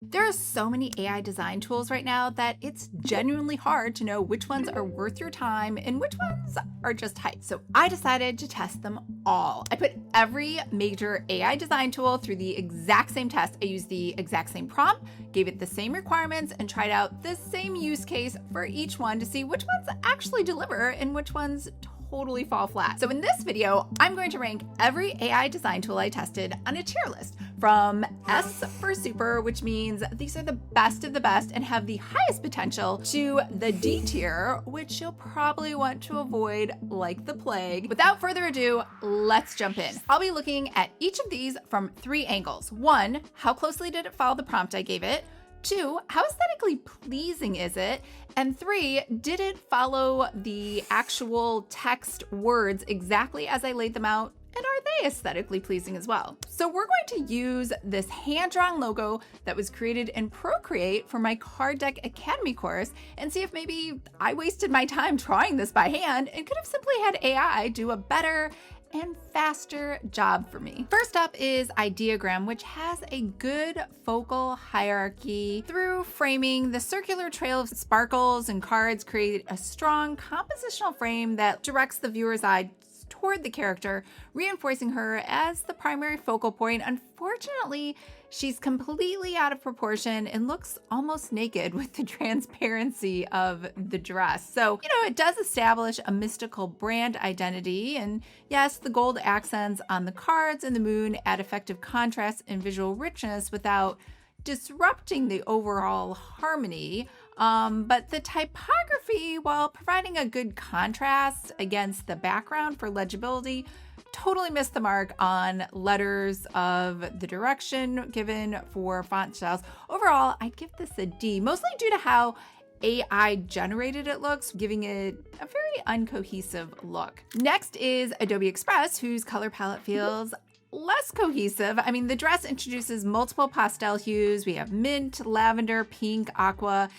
There are so many AI design tools right now that it's genuinely hard to know which ones are worth your time and which ones are just hype. So I decided to test them all. I put every major AI design tool through the exact same test. I used the exact same prompt, gave it the same requirements, and tried out the same use case for each one to see which ones actually deliver and which ones totally fall flat. So in this video, I'm going to rank every AI design tool I tested on a tier list from S for super, which means these are the best of the best and have the highest potential, to the D tier, which you'll probably want to avoid like the plague. Without further ado, let's jump in. I'll be looking at each of these from 3 angles. 1, how closely did it follow the prompt I gave it? 2, how aesthetically pleasing is it? And 3, did it follow the actual text words exactly as I laid them out? And are they aesthetically pleasing as well? So we're going to use this hand-drawn logo that was created in Procreate for my Card Deck Academy course and see if maybe I wasted my time drawing this by hand and could have simply had AI do a better and faster job for me. First up is Ideagram, which has a good focal hierarchy. Through framing, the circular trail of sparkles and cards create a strong compositional frame that directs the viewer's eye toward the character, reinforcing her as the primary focal point. Unfortunately, she's completely out of proportion and looks almost naked with the transparency of the dress. So, it does establish a mystical brand identity. And yes, the gold accents on the cards and the moon add effective contrast and visual richness without disrupting the overall harmony. But the typography, while providing a good contrast against the background for legibility, totally missed the mark on letters of the direction given for font styles. Overall, I'd give this a D, mostly due to how AI generated it looks, giving it a very uncohesive look. Next is Adobe Express, whose color palette feels less cohesive. I mean, the dress introduces multiple pastel hues. We have mint, lavender, pink, aqua.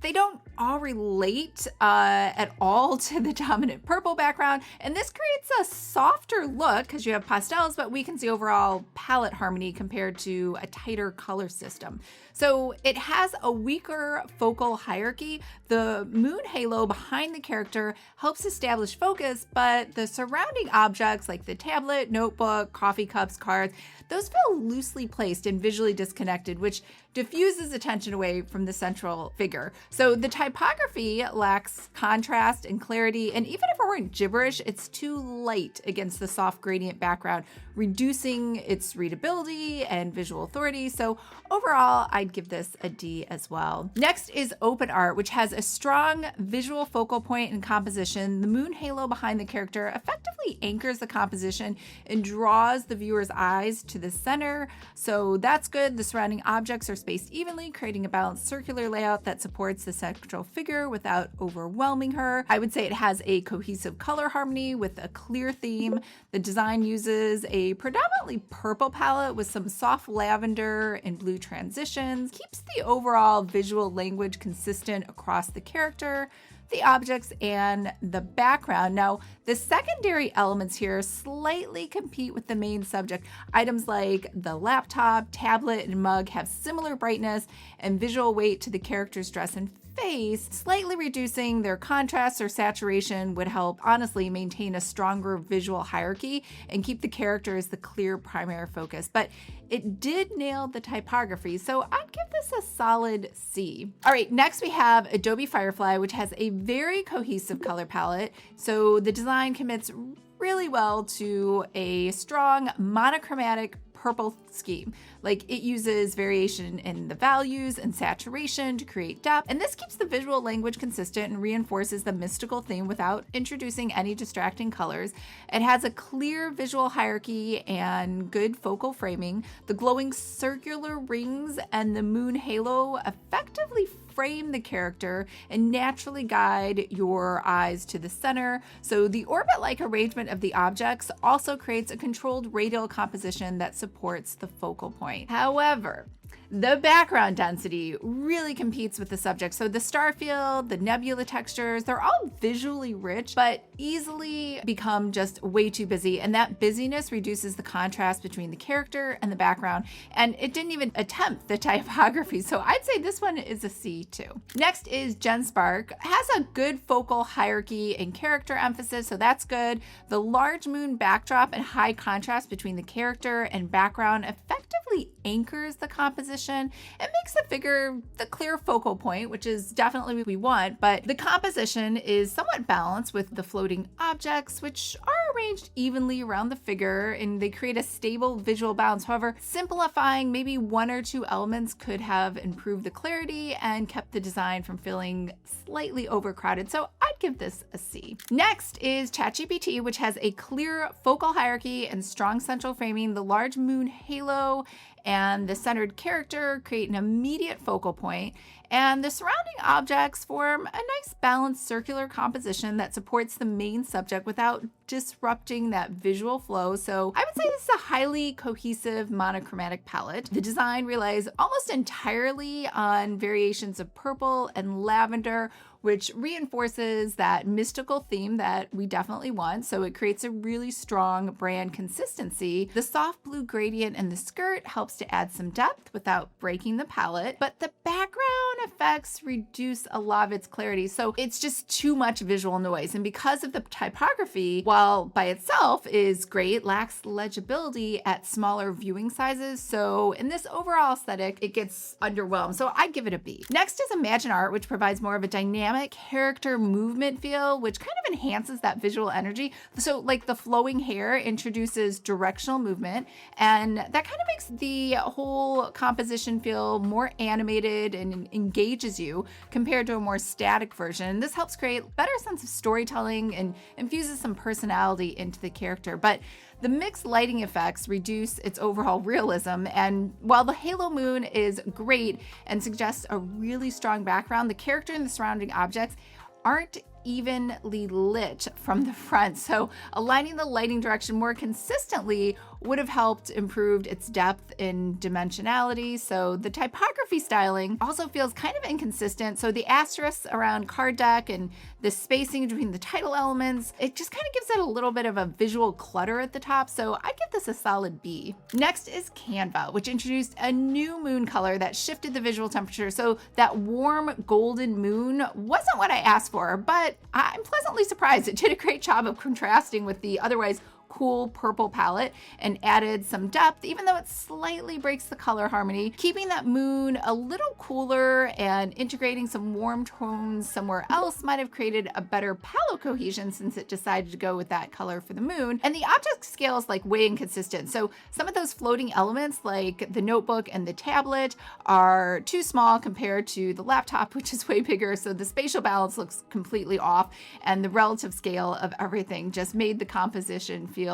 They don't all relate at all to the dominant purple background. And this creates a softer look because you have pastels, but we can see overall palette harmony compared to a tighter color system. So it has a weaker focal hierarchy. The moon halo behind the character helps establish focus, but the surrounding objects like the tablet, notebook, coffee cups, cards, those feel loosely placed and visually disconnected, which diffuses attention away from the central figure. So the typography lacks contrast and clarity, and even if it weren't gibberish, it's too light against the soft gradient background, reducing its readability and visual authority. So overall, I'd give this a D as well. Next is OpenArt, which has a strong visual focal point and composition. The moon halo behind the character effectively anchors the composition and draws the viewer's eyes to the center. So that's good. The surrounding objects are spaced evenly, creating a balanced circular layout that supports the central figure without overwhelming her. I would say it has a cohesive color harmony with a clear theme. The design uses a predominantly purple palette with some soft lavender and blue transitions, keeps the overall visual language consistent across the character, the objects, and the background. Now, the secondary elements here slightly compete with the main subject. Items like the laptop, tablet, and mug have similar brightness and visual weight to the character's dress and face. Slightly reducing their contrast or saturation would help, honestly, maintain a stronger visual hierarchy and keep the character as the clear primary focus. But it did nail the typography, so I'd give this a solid C. All right, next we have Adobe Firefly, which has a very cohesive color palette. So the design commits really well to a strong monochromatic purple scheme. Like, it uses variation in the values and saturation to create depth, and this keeps the visual language consistent and reinforces the mystical theme without introducing any distracting colors. It has a clear visual hierarchy and good focal framing. The glowing circular rings and the moon halo effectively frame the character and naturally guide your eyes to the center. So the orbit-like arrangement of the objects also creates a controlled radial composition that supports the focal point. However, The background density really competes with the subject. So the star field, the nebula textures, they're all visually rich, but easily become just way too busy. And that busyness reduces the contrast between the character and the background. And it didn't even attempt the typography. So I'd say this one is a C too. Next is GenSpark. Has a good focal hierarchy and character emphasis, so that's good. The large moon backdrop and high contrast between the character and background effectively anchors the composition. It makes the figure the clear focal point, which is definitely what we want, but the composition is somewhat balanced with the floating objects, which are arranged evenly around the figure, and they create a stable visual balance. However, simplifying maybe one or two elements could have improved the clarity and kept the design from feeling slightly overcrowded, so I'd give this a C. Next is Chachi BT, which has a clear focal hierarchy and strong central framing. The large moon halo and the centered character create an immediate focal point, and the surrounding objects form a nice balanced circular composition that supports the main subject without disrupting that visual flow. So I would say this is a highly cohesive monochromatic palette. The design relies almost entirely on variations of purple and lavender, which reinforces that mystical theme that we definitely want. So it creates a really strong brand consistency. The soft blue gradient in the skirt helps to add some depth without breaking the palette, but the background effects reduce a lot of its clarity. So it's just too much visual noise. And because of the typography, while by itself is great, lacks legibility at smaller viewing sizes. So in this overall aesthetic, it gets underwhelmed. So I'd give it a B. Next is ImagineArt, which provides more of a dynamic character movement feel, which kind of enhances that visual energy. So like the flowing hair introduces directional movement, and that kind of makes the whole composition feel more animated and engages you compared to a more static version. This helps create a better sense of storytelling and infuses some personality into the character. But the mixed lighting effects reduce its overall realism, and while the halo moon is great and suggests a really strong background, the character and the surrounding objects aren't evenly lit from the front. So aligning the lighting direction more consistently would have helped improve its depth and dimensionality. So the typography styling also feels kind of inconsistent. So the asterisks around card deck and the spacing between the title elements, it just kind of gives it a little bit of a visual clutter at the top. So I give this a solid B. Next is Canva, which introduced a new moon color that shifted the visual temperature. So that warm golden moon wasn't what I asked for, but I'm pleasantly surprised. It did a great job of contrasting with the otherwise cool purple palette and added some depth, even though it slightly breaks the color harmony. Keeping that moon a little cooler and integrating some warm tones somewhere else might have created a better palette cohesion, since it decided to go with that color for the moon. And the object scale is like way inconsistent. So some of those floating elements like the notebook and the tablet are too small compared to the laptop, which is way bigger. So the spatial balance looks completely off, and the relative scale of everything just made the composition feel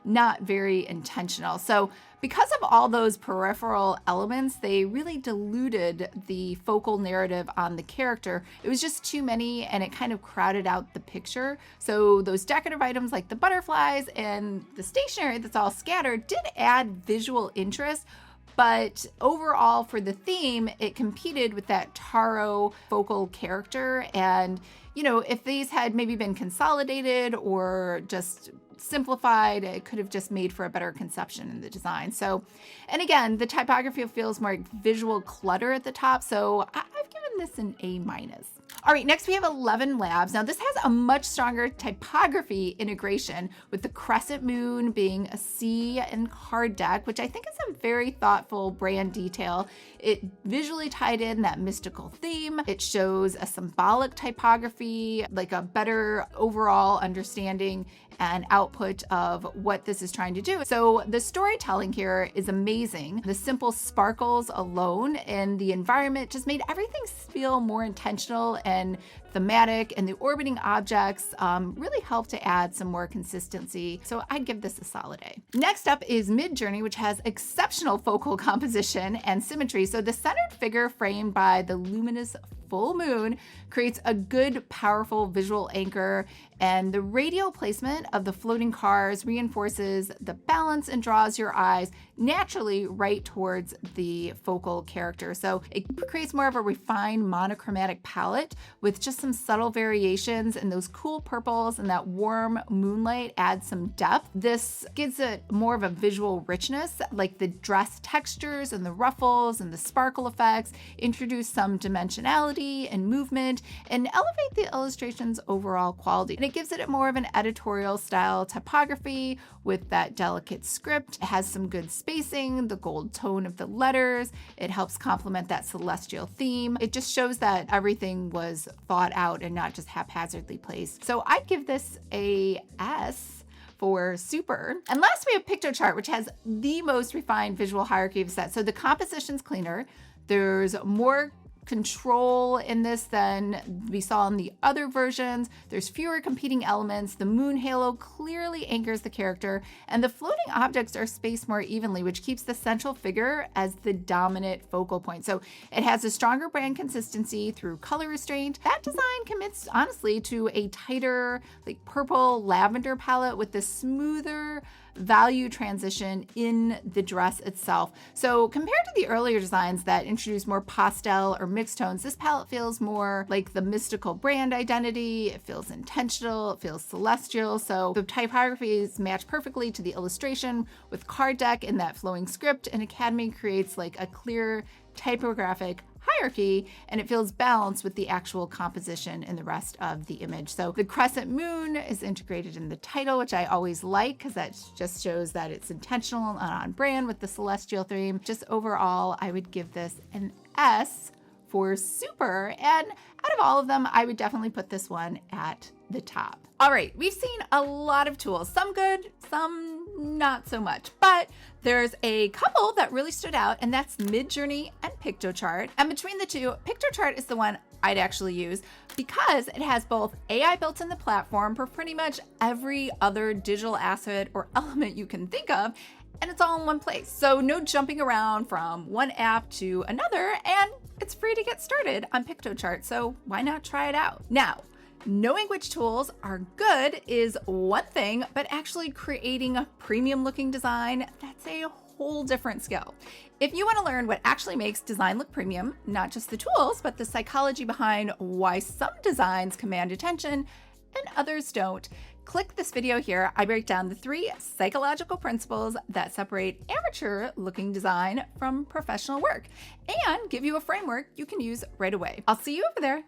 not very intentional. So because of all those peripheral elements, they really diluted the focal narrative on the character. It was just too many, and it kind of crowded out the picture. So those decorative items like the butterflies and the stationery that's all scattered did add visual interest, but overall for the theme, it competed with that Taro focal character. And, you know, if these had maybe been consolidated or just simplified, it could have just made for a better conception in the design. So, and again, the typography feels more like visual clutter at the top. So I've given this an A-. All right, next we have 11 Labs. Now this has a much stronger typography integration, with the crescent moon being a C in card deck, which I think is a very thoughtful brand detail. It visually tied in that mystical theme. It shows a symbolic typography, like a better overall understanding and output of what this is trying to do. So the storytelling here is amazing. The simple sparkles alone and the environment just made everything feel more intentional and thematic, and the orbiting objects really help to add some more consistency. So I'd give this a solid A. Next up is MidJourney, which has exceptional focal composition and symmetry. So the centered figure framed by the luminous full moon creates a good, powerful visual anchor, and the radial placement of the floating cars reinforces the balance and draws your eyes naturally right towards the focal character. So it creates more of a refined monochromatic palette with just some subtle variations, and those cool purples and that warm moonlight adds some depth. This gives it more of a visual richness, like the dress textures and the ruffles and the sparkle effects introduce some dimensionality and movement and elevate the illustration's overall quality. And it gives it more of an editorial style typography with that delicate script. It has some good spacing, the gold tone of the letters. It helps complement that celestial theme. It just shows that everything was thought out and not just haphazardly placed. So I'd give this a S for super. And last we have Pictochart, which has the most refined visual hierarchy of sets. So the composition's cleaner. There's more control in this than we saw in the other versions. There's fewer competing elements. The moon halo clearly anchors the character, and the floating objects are spaced more evenly, which keeps the central figure as the dominant focal point. So it has a stronger brand consistency through color restraint. That design commits honestly to a tighter, like purple lavender palette with the smoother value transition in the dress itself. So compared to the earlier designs that introduce more pastel or mixed tones, this palette feels more like the mystical brand identity. It feels intentional, it feels celestial. So the typographies match perfectly to the illustration with card deck and that flowing script, and Academy creates like a clear typographic hierarchy, and it feels balanced with the actual composition and the rest of the image. So the crescent moon is integrated in the title, which I always like because that just shows that it's intentional and on brand with the celestial theme. Just overall, I would give this an S for super. And out of all of them, I would definitely put this one at the top. All right, we've seen a lot of tools, some good, some not so much, but there's a couple that really stood out, and that's MidJourney and Piktochart. And between the two, Piktochart is the one I'd actually use because it has both AI built in the platform for pretty much every other digital asset or element you can think of, and it's all in one place. So no jumping around from one app to another, and it's free to get started on Piktochart, so why not try it out? Now, knowing which tools are good is one thing, but actually creating a premium looking design, that's a whole different skill. If you want to learn what actually makes design look premium, not just the tools, but the psychology behind why some designs command attention and others don't, click this video here. I break down the 3 psychological principles that separate amateur looking design from professional work and give you a framework you can use right away. I'll see you over there.